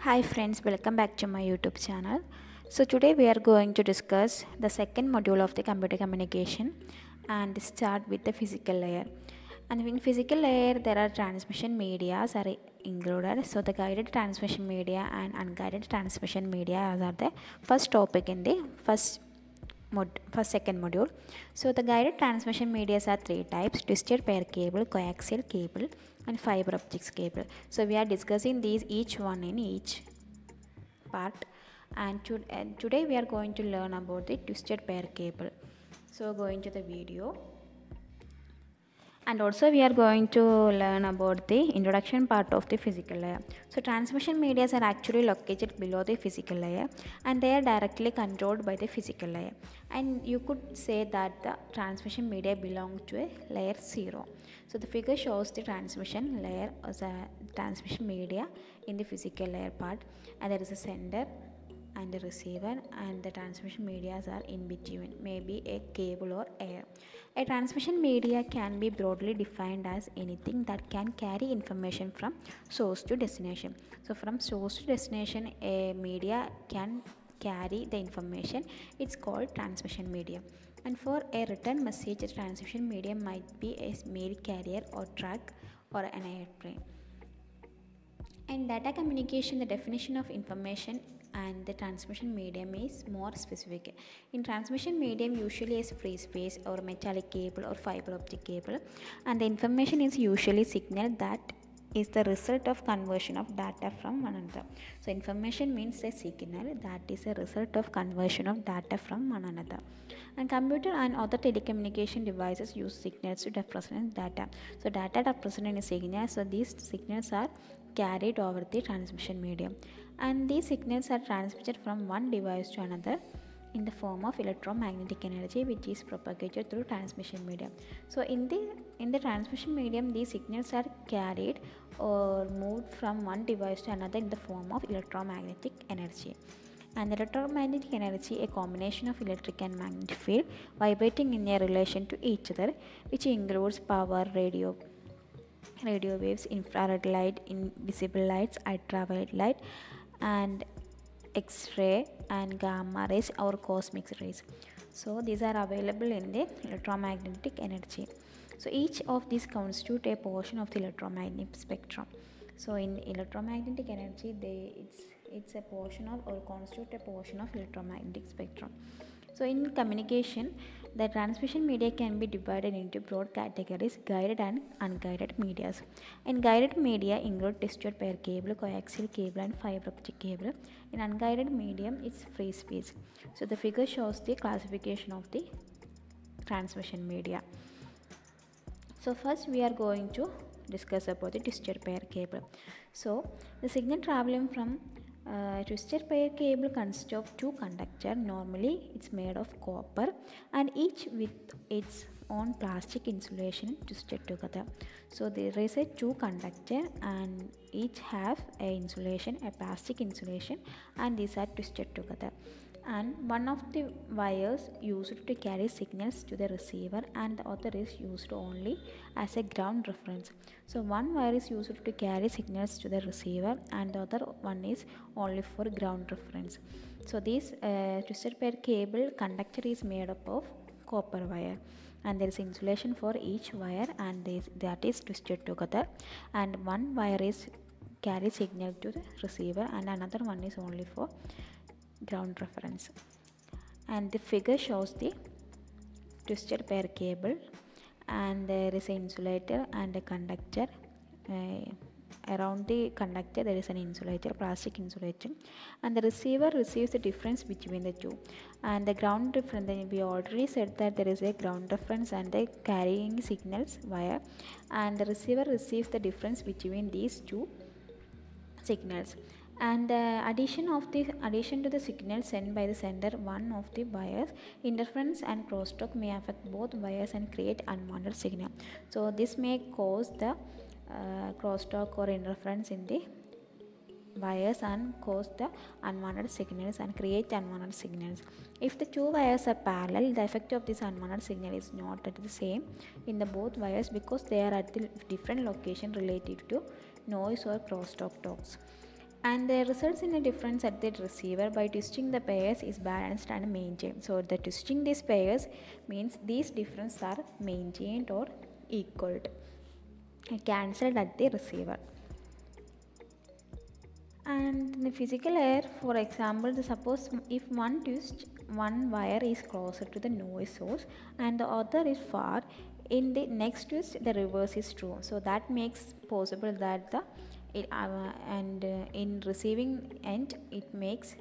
Hi friends, welcome back to my YouTube channel. So today we are going to discuss the second module of the computer communication and start with the physical layer. And in physical layer there are transmission medias are included. So the guided transmission media and unguided transmission media are the first topic in the second module. So the guided transmission medias are three types: twisted pair cable, coaxial cable, and fiber optics cable. So we are discussing these each one in each part, and today we are going to learn about the twisted pair cable. So go into the video, and also we are going to learn about the introduction part of the physical layer. So transmission medias are actually located below the physical layer, and they are directly controlled by the physical layer, and you could say that the transmission media belong to a layer 0. So the figure shows the transmission layer as a transmission media in the physical layer part, and there is a sender and a receiver, and the transmission medias are in between, maybe a cable or air. A transmission media can be broadly defined as anything that can carry information from source to destination. So from source to destination a media can carry the information, it's called transmission medium. And for a return message, a transmission medium might be a mail carrier or truck or an airplane. In data communication, the definition of information and the transmission medium is more specific. In transmission medium, usually is free space or metallic cable or fiber optic cable, and the information is usually signal that is the result of conversion of data from one another. So information means a signal that is a result of conversion of data from one another. And computer and other telecommunication devices use signals to represent data. So data represented in signals. So these signals are carried over the transmission medium, and these signals are transmitted from one device to another in the form of electromagnetic energy, which is propagated through transmission medium. So in the transmission medium, these signals are carried or moved from one device to another in the form of electromagnetic energy. And electromagnetic energy, a combination of electric and magnetic field vibrating in a relation to each other, which includes power, radio waves, infrared light, invisible lights, ultraviolet light, and X-ray and gamma rays or cosmic rays. So these are available in the electromagnetic energy. So each of these constitute a portion of the electromagnetic spectrum. So in electromagnetic energy, it's a portion of or constitute a portion of electromagnetic spectrum. So in communication, the transmission media can be divided into broad categories: guided and unguided medias. In guided media include twisted pair cable, coaxial cable, and fiber optic cable. In unguided medium, it's free space. So the figure shows the classification of the transmission media. So first we are going to discuss about the twisted pair cable. So the signal traveling from twisted pair cable consists of two conductors. Normally it's made of copper, and each with its own plastic insulation twisted together. So there is a two conductor, and each have a insulation, a plastic insulation, and these are twisted together. And one of the wires used to carry signals to the receiver, and the other is used only as a ground reference. So one wire is used to carry signals to the receiver, and the other one is only for ground reference. So this twisted pair cable conductor is made up of copper wire, and there is insulation for each wire, and that is twisted together, and one wire is carry signal to the receiver, and another one is only for ground reference. And the figure shows the twisted pair cable, and there is an insulator and a conductor. Around the conductor there is an insulator, plastic insulator, and the receiver receives the difference between the two. And the ground reference, we already said that there is a ground reference and the carrying signals wire, and the receiver receives the difference between these two signals. And addition to the signal sent by the sender, one of the wires interference and crosstalk may affect both wires and create unwanted signal. So this may cause the crosstalk or interference in the wires and cause the unwanted signals and create unwanted signals. If the two wires are parallel, the effect of this unwanted signal is not at the same in the both wires, because they are at the different location relative to noise or crosstalk talks. and the results in a difference at the receiver by twisting the pairs is balanced and maintained. So the twisting these pairs means these differences are maintained or equaled, cancelled at the receiver. And in the physical layer, for example, suppose if one twist, one wire is closer to the noise source and the other is far, in the next twist the reverse is true. So that makes possible that the in receiving end it makes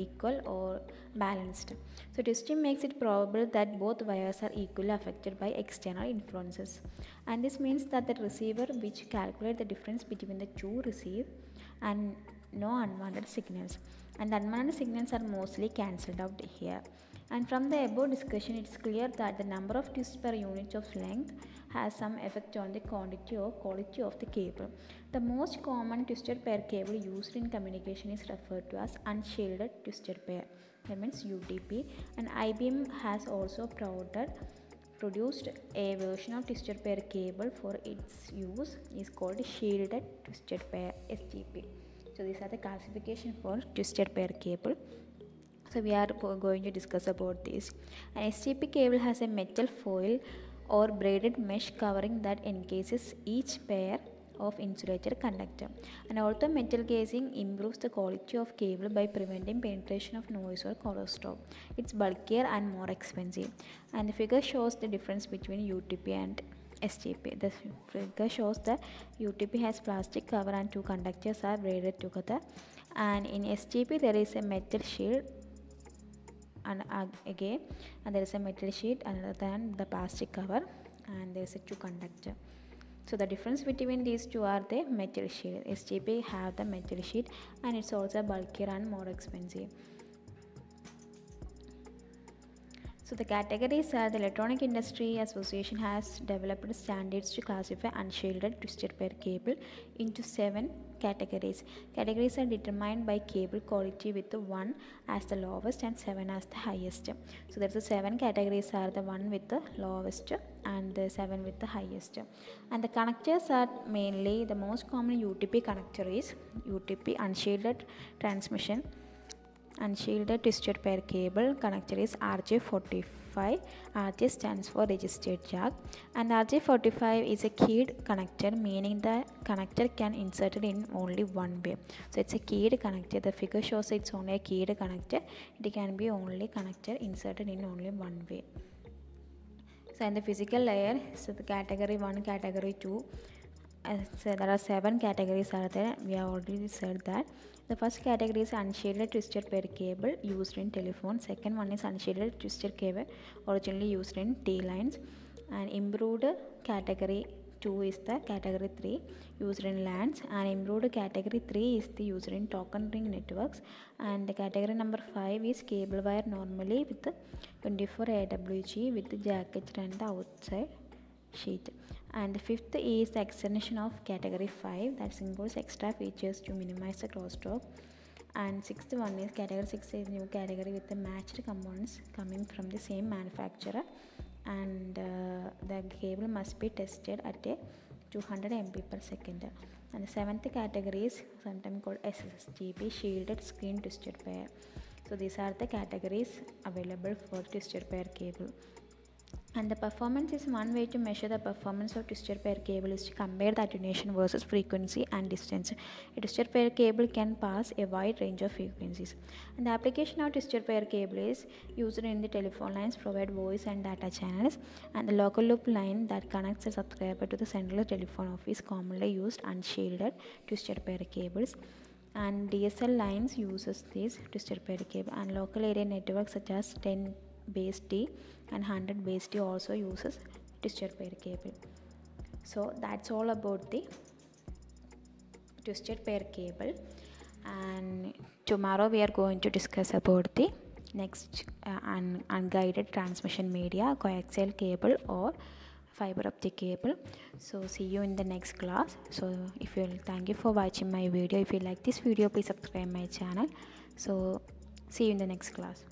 equal or balanced. So twisting makes it probable that both wires are equally affected by external influences, and this means that the receiver which calculate the difference between the two receive and no unwanted signals, and the unwanted signals are mostly cancelled out here. And from the above discussion, it's clear that the number of twists per unit of length has some effect on the quantity or quality of the cable. The most common twisted pair cable used in communication is referred to as unshielded twisted pair, that means UTP, and IBM has also produced a version of twisted pair cable for its use is called shielded twisted pair, STP. So these are the classification for twisted pair cable. So we are going to discuss about this. An STP cable has a metal foil or braided mesh covering that encases each pair of insulated conductor, and although metal casing improves the quality of cable by preventing penetration of noise or corrosion, it's bulkier and more expensive. And the figure shows the difference between UTP and STP. The figure shows that UTP has plastic cover and two conductors are braided together, and in STP there is a metal shield and again and there is a metal sheet other than the plastic cover, and there is a two conductor. So the difference between these two are the metal sheet. STP have the metal sheet and it's also bulkier and more expensive. So the categories are: the Electronic Industry Association has developed standards to classify unshielded twisted pair cable into 7 categories. Categories are determined by cable quality with 1 as the lowest and 7 as the highest. So there's the 7 categories are the 1 with the lowest and the 7 with the highest. And the connectors are mainly the most common UTP connector is UTP unshielded transmission. Unshielded twisted pair cable connector is RJ45. RJ stands for registered jack, and RJ45 is a keyed connector, meaning the connector can insert it in only one way. So it's a keyed connector. The figure shows it's only a keyed connector. It can be only connector inserted in only one way. So in the physical layer, so the category 1, category 2, so there are 7 categories are there. We have already said that. The first category is unshielded twisted pair cable used in telephone. Second one is unshielded twisted cable originally used in T-lines. And improved category 2 is the category 3 used in LANs, and improved category 3 is the used in token ring networks. And the category number 5 is cable wire normally with 24 AWG with the jacket and the outside sheet. And the fifth is the extension of category 5 that includes extra features to minimize the crosstalk. And sixth one is category 6 is new category with the matched components coming from the same manufacturer, and the cable must be tested at a 200 MB per second. And the seventh category is sometimes called SSTP, shielded screen twisted pair. So these are the categories available for twisted pair cable. And the performance is one way to measure the performance of twisted pair cable is to compare the attenuation versus frequency and distance. A twisted pair cable can pass a wide range of frequencies. And the application of twisted pair cable is used in the telephone lines, provide voice and data channels, and the local loop line that connects a subscriber to the central telephone office commonly used unshielded twisted pair cables. And DSL lines uses this twisted pair cable, and local area networks such as 10 base T and 100 base T also uses twisted pair cable. So that's all about the twisted pair cable, and tomorrow we are going to discuss about the next unguided transmission media, coaxial cable or fiber optic cable. So see you in the next class. So thank you for watching my video. If you like this video, please subscribe my channel. So see you in the next class.